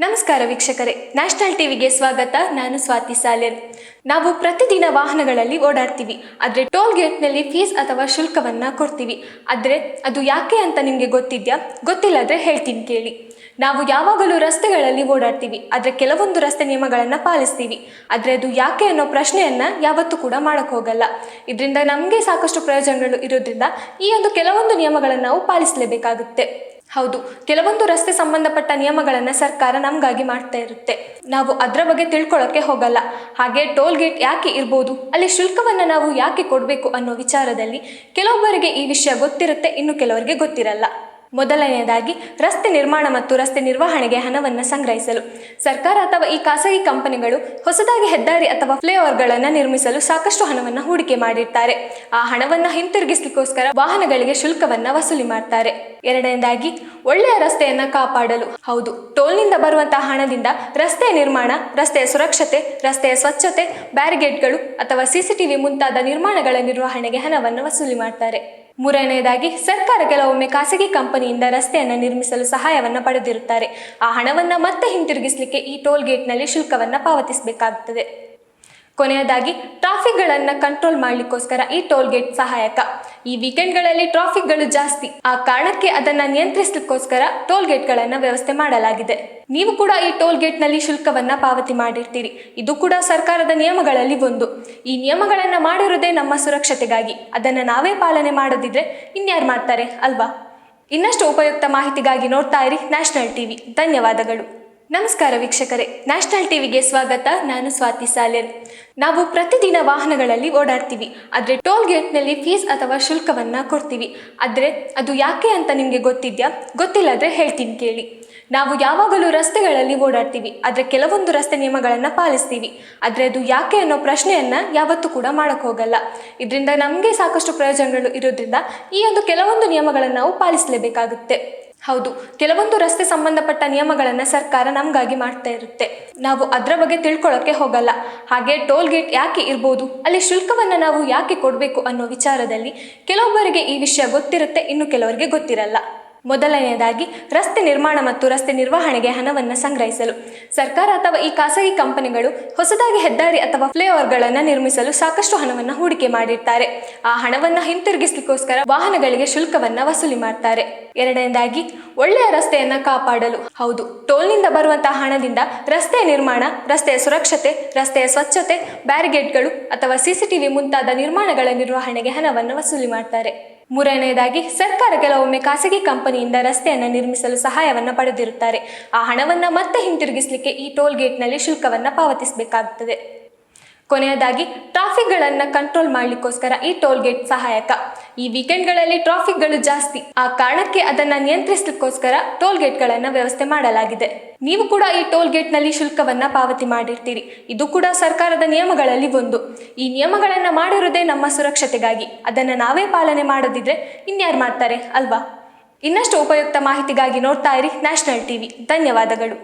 ನಮಸ್ಕಾರ ವೀಕ್ಷಕರೇ, ನ್ಯಾಷನಲ್ ಟಿವಿಗೆ ಸ್ವಾಗತ. ನಾನು ಸ್ವಾತಿ ಸಾಲೇರ್. ನಾವು ಪ್ರತಿದಿನ ವಾಹನಗಳಲ್ಲಿ ಓಡಾಡ್ತೀವಿ, ಆದರೆ ಟೋಲ್ ಗೇಟ್ನಲ್ಲಿ ಫೀಸ್ ಅಥವಾ ಶುಲ್ಕವನ್ನು ಕೊಡ್ತೀವಿ. ಆದರೆ ಅದು ಯಾಕೆ ಅಂತ ನಿಮಗೆ ಗೊತ್ತಿದೆಯಾ? ಗೊತ್ತಿಲ್ಲದ್ರೆ ಹೇಳ್ತೀನಿ ಕೇಳಿ. ನಾವು ಯಾವಾಗಲೂ ರಸ್ತೆಗಳಲ್ಲಿ ಓಡಾಡ್ತೀವಿ, ಆದರೆ ಕೆಲವೊಂದು ರಸ್ತೆ ನಿಯಮಗಳನ್ನು ಪಾಲಿಸ್ತೀವಿ. ಆದರೆ ಅದು ಯಾಕೆ ಅನ್ನೋ ಪ್ರಶ್ನೆಯನ್ನು ಯಾವತ್ತೂ ಕೂಡ ಮಾಡೋಕ್ಕೆ ಹೋಗಲ್ಲ. ಇದರಿಂದ ನಮಗೆ ಸಾಕಷ್ಟು ಪ್ರಯೋಜನಗಳು ಇರೋದ್ರಿಂದ ಈ ಕೆಲವೊಂದು ನಿಯಮಗಳನ್ನು ನಾವು ಪಾಲಿಸಲೇಬೇಕಾಗುತ್ತೆ. ಹೌದು, ಕೆಲವೊಂದು ರಸ್ತೆ ಸಂಬಂಧಪಟ್ಟ ನಿಯಮಗಳನ್ನು ಸರ್ಕಾರ ನಮಗಾಗಿ ಮಾಡ್ತಾ ಇರುತ್ತೆ. ನಾವು ಅದರ ಬಗ್ಗೆ ತಿಳ್ಕೊಳ್ಳೋಕೆ ಹೋಗಲ್ಲ. ಹಾಗೆ ಟೋಲ್ ಗೇಟ್ ಯಾಕೆ ಇರ್ಬೋದು, ಅಲ್ಲಿ ಶುಲ್ಕವನ್ನು ನಾವು ಯಾಕೆ ಕೊಡಬೇಕು ಅನ್ನೋ ವಿಚಾರದಲ್ಲಿ ಕೆಲವೊಬ್ಬರಿಗೆ ಈ ವಿಷಯ ಗೊತ್ತಿರುತ್ತೆ, ಇನ್ನು ಕೆಲವರಿಗೆ ಗೊತ್ತಿರಲ್ಲ. ಮೊದಲನೆಯದಾಗಿ, ರಸ್ತೆ ನಿರ್ಮಾಣ ಮತ್ತು ರಸ್ತೆ ನಿರ್ವಹಣೆಗೆ ಹಣವನ್ನು ಸಂಗ್ರಹಿಸಲು ಸರ್ಕಾರ ಅಥವಾ ಈ ಖಾಸಗಿ ಕಂಪನಿಗಳು ಹೊಸದಾಗಿ ಹೆದ್ದಾರಿ ಅಥವಾ ಫ್ಲೈಓವರ್ಗಳನ್ನು ನಿರ್ಮಿಸಲು ಸಾಕಷ್ಟು ಹಣವನ್ನು ಹೂಡಿಕೆ ಮಾಡಿರ್ತಾರೆ. ಆ ಹಣವನ್ನು ಹಿಂತಿರುಗಿಸಲಿಕ್ಕೋಸ್ಕರ ವಾಹನಗಳಿಗೆ ಶುಲ್ಕವನ್ನು ವಸೂಲಿ ಮಾಡ್ತಾರೆ. ಎರಡನೇದಾಗಿ, ಒಳ್ಳೆಯ ರಸ್ತೆಯನ್ನು ಕಾಪಾಡಲು. ಹೌದು, ಟೋಲ್ನಿಂದ ಬರುವಂತಹ ಹಣದಿಂದ ರಸ್ತೆಯ ನಿರ್ಮಾಣ, ರಸ್ತೆಯ ಸುರಕ್ಷತೆ, ರಸ್ತೆಯ ಸ್ವಚ್ಛತೆ, ಬ್ಯಾರಿಗೇಡ್ಗಳು ಅಥವಾ CCTV ಮುಂತಾದ ನಿರ್ಮಾಣಗಳ ನಿರ್ವಹಣೆಗೆ ಹಣವನ್ನು ವಸೂಲಿ ಮಾಡ್ತಾರೆ. ಮೂರನೆಯದಾಗಿ, ಸರ್ಕಾರ ಕೆಲವೊಮ್ಮೆ ಖಾಸಗಿ ಕಂಪನಿಯಿಂದ ರಸ್ತೆಯನ್ನು ನಿರ್ಮಿಸಲು ಸಹಾಯವನ್ನು ಪಡೆದಿರುತ್ತಾರೆ. ಆ ಹಣವನ್ನು ಮತ್ತೆ ಹಿಂತಿರುಗಿಸಲಿಕ್ಕೆ ಈ ಟೋಲ್ ಗೇಟ್ನಲ್ಲಿ ಶುಲ್ಕವನ್ನು ಪಾವತಿಸಬೇಕಾಗುತ್ತದೆ. ಕೊನೆಯದಾಗಿ, ಟ್ರಾಫಿಕ್ಗಳನ್ನು ಕಂಟ್ರೋಲ್ ಮಾಡಲಿಕ್ಕೋಸ್ಕರ ಈ ಟೋಲ್ ಗೇಟ್ ಸಹಾಯಕ. ಈ ವೀಕೆಂಡ್ಗಳಲ್ಲಿ ಟ್ರಾಫಿಕ್ಗಳು ಜಾಸ್ತಿ, ಆ ಕಾರಣಕ್ಕೆ ಅದನ್ನು ನಿಯಂತ್ರಿಸಲಿಕ್ಕೋಸ್ಕರ ಟೋಲ್ ಗೇಟ್ಗಳನ್ನು ವ್ಯವಸ್ಥೆ ಮಾಡಲಾಗಿದೆ. ನೀವು ಕೂಡ ಈ ಟೋಲ್ ಗೇಟ್ನಲ್ಲಿ ಶುಲ್ಕವನ್ನು ಪಾವತಿ ಮಾಡಿರ್ತೀರಿ. ಇದು ಕೂಡ ಸರ್ಕಾರದ ನಿಯಮಗಳಲ್ಲಿ ಒಂದು. ಈ ನಿಯಮಗಳನ್ನು ಮಾಡಿರೋದೇ ನಮ್ಮ ಸುರಕ್ಷತೆಗಾಗಿ. ಅದನ್ನು ನಾವೇ ಪಾಲನೆ ಮಾಡದಿದ್ರೆ ಇನ್ಯಾರು ಮಾಡ್ತಾರೆ ಅಲ್ವಾ? ಇನ್ನಷ್ಟು ಉಪಯುಕ್ತ ಮಾಹಿತಿಗಾಗಿ ನೋಡ್ತಾ ಇರಿ ನ್ಯಾಷನಲ್ ಟಿವಿ. ಧನ್ಯವಾದಗಳು. ನಮಸ್ಕಾರ ವೀಕ್ಷಕರೇ, ನ್ಯಾಷನಲ್ ಟಿವಿಗೆ ಸ್ವಾಗತ. ನಾನು ಸ್ವಾತಿ ಸಾಲೇರ್. ನಾವು ಪ್ರತಿದಿನ ವಾಹನಗಳಲ್ಲಿ ಓಡಾಡ್ತೀವಿ, ಆದರೆ ಟೋಲ್ ಗೇಟ್ನಲ್ಲಿ ಫೀಸ್ ಅಥವಾ ಶುಲ್ಕವನ್ನು ಕೊಡ್ತೀವಿ. ಆದರೆ ಅದು ಯಾಕೆ ಅಂತ ನಿಮಗೆ ಗೊತ್ತಿದೆಯಾ? ಗೊತ್ತಿಲ್ಲದ್ರೆ ಹೇಳ್ತೀನಿ ಕೇಳಿ. ನಾವು ಯಾವಾಗಲೂ ರಸ್ತೆಗಳಲ್ಲಿ ಓಡಾಡ್ತೀವಿ, ಆದರೆ ಕೆಲವೊಂದು ರಸ್ತೆ ನಿಯಮಗಳನ್ನು ಪಾಲಿಸ್ತೀವಿ. ಆದರೆ ಅದು ಯಾಕೆ ಅನ್ನೋ ಪ್ರಶ್ನೆಯನ್ನು ಯಾವತ್ತೂ ಕೂಡ ಮಾಡೋಕ್ಕೆ ಹೋಗಲ್ಲ. ಇದರಿಂದ ನಮಗೆ ಸಾಕಷ್ಟು ಪ್ರಯೋಜನಗಳು ಇರೋದ್ರಿಂದ ಈ ಕೆಲವೊಂದು ನಿಯಮಗಳನ್ನು ನಾವು ಪಾಲಿಸಲೇಬೇಕಾಗುತ್ತೆ. ಹೌದು, ಕೆಲವೊಂದು ರಸ್ತೆ ಸಂಬಂಧಪಟ್ಟ ನಿಯಮಗಳನ್ನು ಸರ್ಕಾರ ನಮಗಾಗಿ ಮಾಡ್ತಾ ಇರುತ್ತೆ. ನಾವು ಅದರ ಬಗ್ಗೆ ತಿಳ್ಕೊಳ್ಳೋಕೆ ಹೋಗಲ್ಲ. ಹಾಗೆ ಟೋಲ್ ಗೇಟ್ ಯಾಕೆ ಇರ್ಬೋದು, ಅಲ್ಲಿ ಶುಲ್ಕವನ್ನು ನಾವು ಯಾಕೆ ಕೊಡಬೇಕು ಅನ್ನೋ ವಿಚಾರದಲ್ಲಿ ಕೆಲವೊಬ್ಬರಿಗೆ ಈ ವಿಷಯ ಗೊತ್ತಿರುತ್ತೆ, ಇನ್ನು ಕೆಲವರಿಗೆ ಗೊತ್ತಿರಲ್ಲ. ಮೊದಲನೆಯದಾಗಿ, ರಸ್ತೆ ನಿರ್ಮಾಣ ಮತ್ತು ರಸ್ತೆ ನಿರ್ವಹಣೆಗೆ ಹಣವನ್ನು ಸಂಗ್ರಹಿಸಲು ಸರ್ಕಾರ ಅಥವಾ ಈ ಖಾಸಗಿ ಕಂಪನಿಗಳು ಹೊಸದಾಗಿ ಹೆದ್ದಾರಿ ಅಥವಾ ಫ್ಲೈಓವರ್ಗಳನ್ನು ನಿರ್ಮಿಸಲು ಸಾಕಷ್ಟು ಹಣವನ್ನು ಹೂಡಿಕೆ ಮಾಡಿರ್ತಾರೆ. ಆ ಹಣವನ್ನು ಹಿಂತಿರುಗಿಸಲಿಕ್ಕೋಸ್ಕರ ವಾಹನಗಳಿಗೆ ಶುಲ್ಕವನ್ನು ವಸೂಲಿ ಮಾಡ್ತಾರೆ. ಎರಡನೇದಾಗಿ, ಒಳ್ಳೆಯ ರಸ್ತೆಯನ್ನು ಕಾಪಾಡಲು. ಹೌದು, ಟೋಲ್ನಿಂದ ಬರುವಂತಹ ಹಣದಿಂದ ರಸ್ತೆಯ ನಿರ್ಮಾಣ, ರಸ್ತೆಯ ಸುರಕ್ಷತೆ, ರಸ್ತೆಯ ಸ್ವಚ್ಛತೆ, ಬ್ಯಾರಿಗೇಡ್ಗಳು ಅಥವಾ CCTV ಮುಂತಾದ ನಿರ್ಮಾಣಗಳ ನಿರ್ವಹಣೆಗೆ ಹಣವನ್ನು ವಸೂಲಿ ಮಾಡ್ತಾರೆ. ಮೂರನೆಯದಾಗಿ, ಸರ್ಕಾರ ಕೆಲವೊಮ್ಮೆ ಖಾಸಗಿ ಕಂಪನಿಯಿಂದ ರಸ್ತೆಯನ್ನು ನಿರ್ಮಿಸಲು ಸಹಾಯವನ್ನು ಪಡೆದಿರುತ್ತಾರೆ. ಆ ಹಣವನ್ನು ಮತ್ತೆ ಹಿಂತಿರುಗಿಸಲಿಕ್ಕೆ ಈ ಟೋಲ್ ಗೇಟ್ನಲ್ಲಿ ಶುಲ್ಕವನ್ನು ಪಾವತಿಸಬೇಕಾಗುತ್ತದೆ. ಕೊನೆಯದಾಗಿ, ಟ್ರಾಫಿಕ್ಗಳನ್ನು ಕಂಟ್ರೋಲ್ ಮಾಡಲಿಕ್ಕೋಸ್ಕರ ಈ ಟೋಲ್ ಗೇಟ್ ಸಹಾಯಕ. ಈ ವೀಕೆಂಡ್ಗಳಲ್ಲಿ ಟ್ರಾಫಿಕ್ಗಳು ಜಾಸ್ತಿ, ಆ ಕಾರಣಕ್ಕೆ ಅದನ್ನು ನಿಯಂತ್ರಿಸಲಿಕ್ಕೋಸ್ಕರ ಟೋಲ್ ಗೇಟ್ಗಳನ್ನು ವ್ಯವಸ್ಥೆ ಮಾಡಲಾಗಿದೆ. ನೀವು ಕೂಡ ಈ ಟೋಲ್ ಗೇಟ್ನಲ್ಲಿ ಶುಲ್ಕವನ್ನು ಪಾವತಿ ಮಾಡಿರ್ತೀರಿ. ಇದು ಕೂಡ ಸರ್ಕಾರದ ನಿಯಮಗಳಲ್ಲಿ ಒಂದು. ಈ ನಿಯಮಗಳನ್ನು ಮಾಡಿರೋದೇ ನಮ್ಮ ಸುರಕ್ಷತೆಗಾಗಿ. ಅದನ್ನು ನಾವೇ ಪಾಲನೆ ಮಾಡದಿದ್ರೆ ಇನ್ಯಾರು ಮಾಡ್ತಾರೆ ಅಲ್ವಾ? ಇನ್ನಷ್ಟು ಉಪಯುಕ್ತ ಮಾಹಿತಿಗಾಗಿ ನೋಡ್ತಾ ಇರಿ ನ್ಯಾಷನಲ್ ಟಿವಿ. ಧನ್ಯವಾದಗಳು.